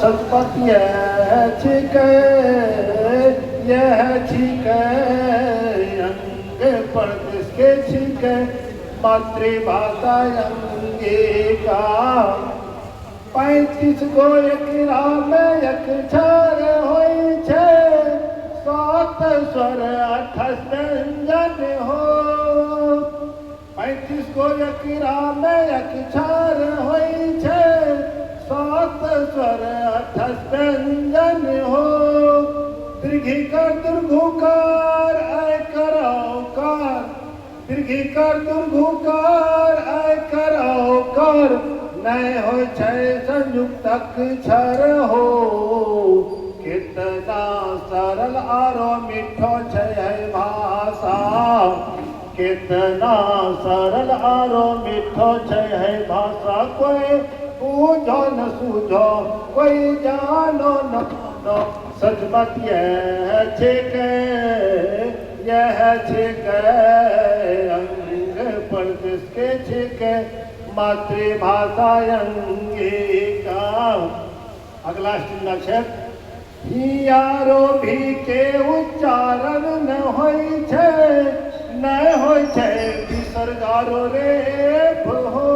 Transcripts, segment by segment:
सचपत यह छिके अंग परदेश के छिके मातृभाषा अंगिका 35 गो एकरा में एक छर होई छे 7 स्वर 28 व्यंजन हो 35 गो एकरा में एक छर होई छे 7 स्वर 28 व्यंजन हो दीर्घिकार दुर्घुकार आय करौकार दीर्घिकार दुर्घुकार आय करौकार नहीं हो छे संयुक्त अक्षर हो कितना सरल आरो मीठो छे भाषा कितना सरल आरो मीठो छे भाषा कोई बूझो न सूझो कोई जानो न मानो सचमत यह छिके अंग परदेश के छिके मातृभाषा अंगिका अगला अक्षर हियारो भी के उच्चारण न होई छे न होई छे विसर्गारो रेफ हो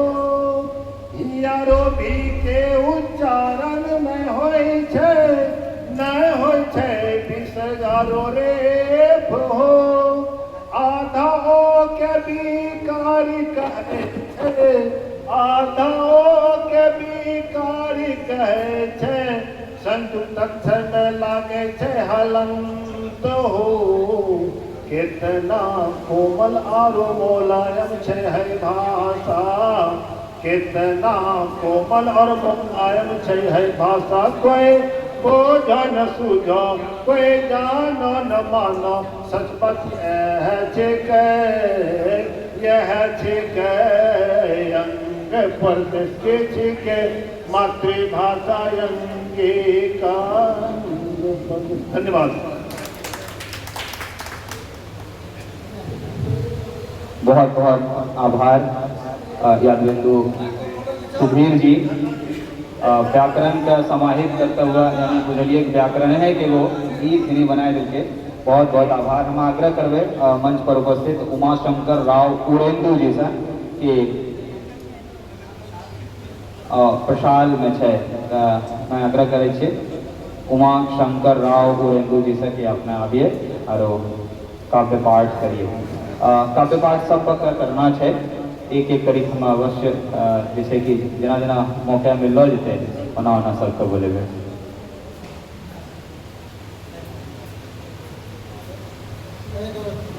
हियारो भी के उच्चारण न होई छे न होई छे विसर्गारो रेफ हो आधा ओ के बीकारी कहे छे आधा ओ के बीकारी कहे छे संयुक्त अक्षर में लागे छे हलंत हो कितना कोमल आरो मोलायम छे है भाषा कितना कोमल और मुलायम छे है भाषा कोई बोझो न सूझो कोई जानो न मानो सचपत यह छिके अंग परदेश के छिके मातृभाषा अंगिका धन्यवाद। बहुत बहुत आभार यादवेंदु सुधीर जी व्याकरण का समाहित करता हुआ यानी बुझलिए व्याकरण है कि वो गीत नहीं बनाए देखे बहुत बहुत आभार। हम आग्रह करवे मंच पर उपस्थित उमाशंकर राव उरेंदु जी से कि प्रशाल में छे मैं आग्रह करे छे उमाशंकर राव उरेंदु जी से कि अपने आबिए और काव्य पाठ करिए। काव्य पाठ सब करना है एक एक करी हम अवश्य जैसे कि जना जना मौका मिल जते ओना ओना सबके बोलेबे। Thank you.